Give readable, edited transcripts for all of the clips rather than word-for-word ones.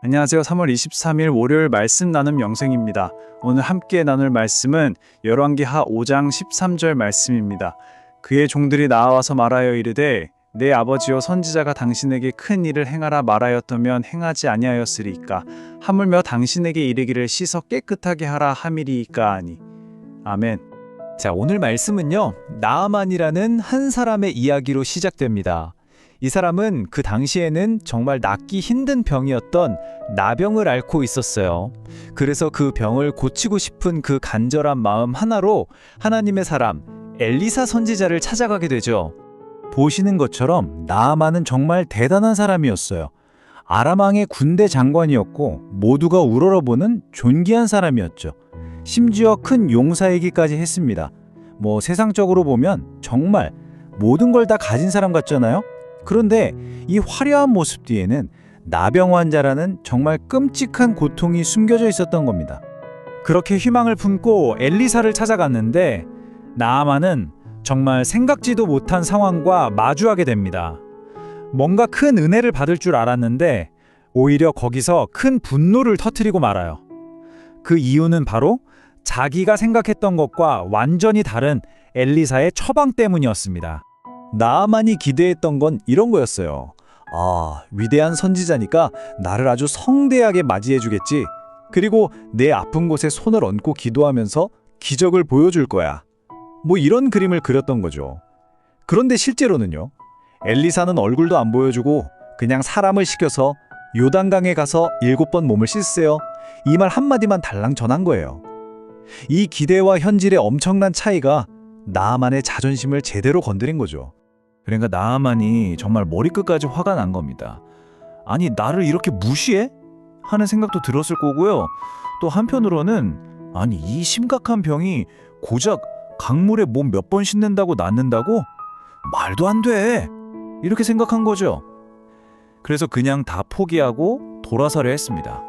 안녕하세요. 3월 23일 월요일 말씀 나눔 영생입니다. 오늘 함께 나눌 말씀은 열왕기하 5장 13절 말씀입니다. 그의 종들이 나와서 말하여 이르되 내 아버지여 선지자가 당신에게 큰 일을 행하라 말하였다면 행하지 아니하였으리이까 하물며 당신에게 이르기를 씻어 깨끗하게 하라 함이리이까 하니. 아멘. 자, 오늘 말씀은요, 나아만이라는 한 사람의 이야기로 시작됩니다. 이 사람은 그 당시에는 정말 낫기 힘든 병이었던 나병을 앓고 있었어요. 그래서 그 병을 고치고 싶은 그 간절한 마음 하나로 하나님의 사람 엘리사 선지자를 찾아가게 되죠. 보시는 것처럼 나아만은 정말 대단한 사람이었어요. 아람 왕의 군대 장관이었고 모두가 우러러보는 존귀한 사람이었죠. 심지어 큰 용사이기까지 했습니다. 세상적으로 보면 정말 모든 걸 다 가진 사람 같잖아요. 그런데 이 화려한 모습 뒤에는 나병 환자라는 정말 끔찍한 고통이 숨겨져 있었던 겁니다. 그렇게 희망을 품고 엘리사를 찾아갔는데 나아만은 정말 생각지도 못한 상황과 마주하게 됩니다. 뭔가 큰 은혜를 받을 줄 알았는데 오히려 거기서 큰 분노를 터뜨리고 말아요. 그 이유는 바로 자기가 생각했던 것과 완전히 다른 엘리사의 처방 때문이었습니다. 나아만이 기대했던 건 이런 거였어요. 위대한 선지자니까 나를 아주 성대하게 맞이해주겠지. 그리고 내 아픈 곳에 손을 얹고 기도하면서 기적을 보여줄 거야. 이런 그림을 그렸던 거죠. 그런데 실제로는요. 엘리사는 얼굴도 안 보여주고 그냥 사람을 시켜서 요단강에 가서 7번 몸을 씻으세요. 이 말 한마디만 달랑 전한 거예요. 이 기대와 현실의 엄청난 차이가 나아만의 자존심을 제대로 건드린 거죠. 그러니까 나아만이 정말 머리끝까지 화가 난 겁니다. 아니, 나를 이렇게 무시해? 하는 생각도 들었을 거고요. 또 한편으로는 아니, 이 심각한 병이 고작 강물에 몸 몇 번 씻는다고 낫는다고? 말도 안 돼! 이렇게 생각한 거죠. 그래서 그냥 다 포기하고 돌아서려 했습니다.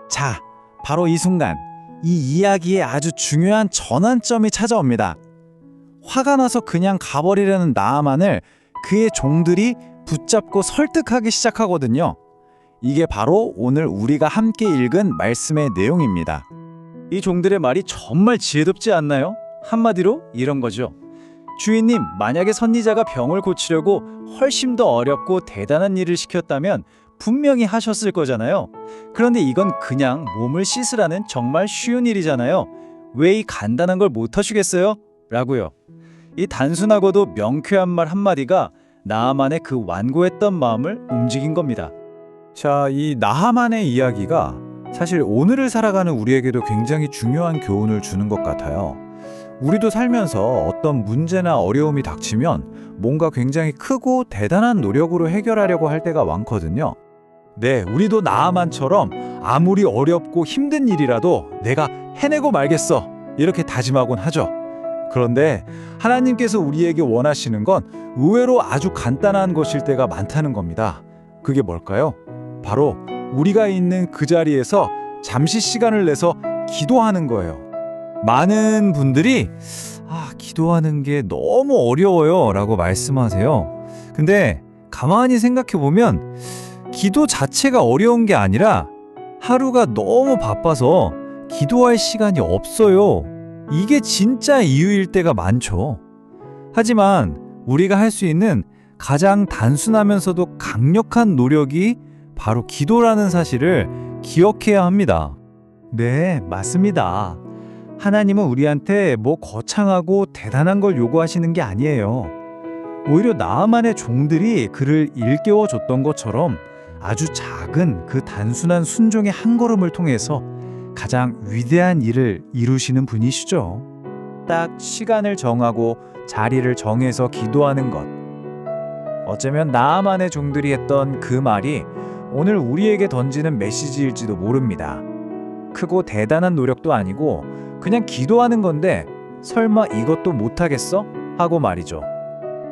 자, 바로 이 순간 이 이야기에 아주 중요한 전환점이 찾아옵니다. 화가 나서 그냥 가버리려는 나아만을 그의 종들이 붙잡고 설득하기 시작하거든요. 이게 바로 오늘 우리가 함께 읽은 말씀의 내용입니다. 이 종들의 말이 정말 지혜롭지 않나요? 한마디로 이런 거죠. 주인님, 만약에 선지자가 병을 고치려고 훨씬 더 어렵고 대단한 일을 시켰다면 분명히 하셨을 거잖아요. 그런데 이건 그냥 몸을 씻으라는 정말 쉬운 일이잖아요. 왜 이 간단한 걸 못 하시겠어요? 라고요. 이 단순하고도 명쾌한 말 한마디가 나아만의 그 완고했던 마음을 움직인 겁니다. 자, 이 나아만의 이야기가 사실 오늘을 살아가는 우리에게도 굉장히 중요한 교훈을 주는 것 같아요. 우리도 살면서 어떤 문제나 어려움이 닥치면 뭔가 굉장히 크고 대단한 노력으로 해결하려고 할 때가 많거든요. 네, 우리도 나아만처럼 아무리 어렵고 힘든 일이라도 내가 해내고 말겠어, 이렇게 다짐하곤 하죠. 그런데 하나님께서 우리에게 원하시는 건 의외로 아주 간단한 것일 때가 많다는 겁니다. 그게 뭘까요? 바로 우리가 있는 그 자리에서 잠시 시간을 내서 기도하는 거예요. 많은 분들이 기도하는 게 너무 어려워요 라고 말씀하세요. 근데 가만히 생각해 보면 기도 자체가 어려운 게 아니라 하루가 너무 바빠서 기도할 시간이 없어요. 이게 진짜 이유일 때가 많죠. 하지만 우리가 할 수 있는 가장 단순하면서도 강력한 노력이 바로 기도라는 사실을 기억해야 합니다. 네, 맞습니다. 하나님은 우리한테 거창하고 대단한 걸 요구하시는 게 아니에요. 오히려 나아만의 종들이 그를 일깨워 줬던 것처럼 아주 작은 그 단순한 순종의 한 걸음을 통해서 가장 위대한 일을 이루시는 분이시죠. 딱 시간을 정하고 자리를 정해서 기도하는 것. 어쩌면 나아만의 종들이 했던 그 말이 오늘 우리에게 던지는 메시지일지도 모릅니다. 크고 대단한 노력도 아니고 그냥 기도하는 건데 설마 이것도 못하겠어? 하고 말이죠.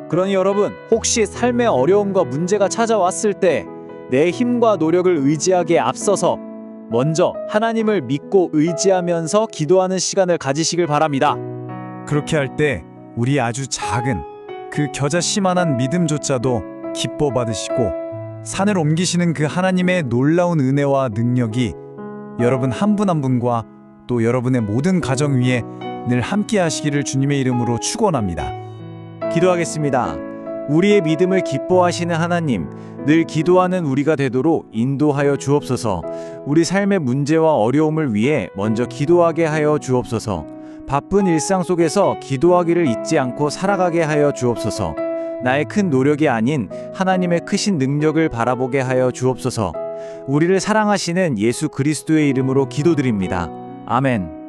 그러니 여러분, 혹시 삶의 어려움과 문제가 찾아왔을 때 내 힘과 노력을 의지하기에 앞서서 먼저 하나님을 믿고 의지하면서 기도하는 시간을 가지시길 바랍니다. 그렇게 할 때 우리 아주 작은 그 겨자씨만한 믿음조차도 기뻐 받으시고 산을 옮기시는 그 하나님의 놀라운 은혜와 능력이 여러분 한 분 한 분과 또 여러분의 모든 가정 위에 늘 함께 하시기를 주님의 이름으로 축원합니다. 기도하겠습니다. 우리의 믿음을 기뻐하시는 하나님, 늘 기도하는 우리가 되도록 인도하여 주옵소서. 우리 삶의 문제와 어려움을 위해 먼저 기도하게 하여 주옵소서. 바쁜 일상 속에서 기도하기를 잊지 않고 살아가게 하여 주옵소서. 나의 큰 노력이 아닌 하나님의 크신 능력을 바라보게 하여 주옵소서. 우리를 사랑하시는 예수 그리스도의 이름으로 기도드립니다. 아멘.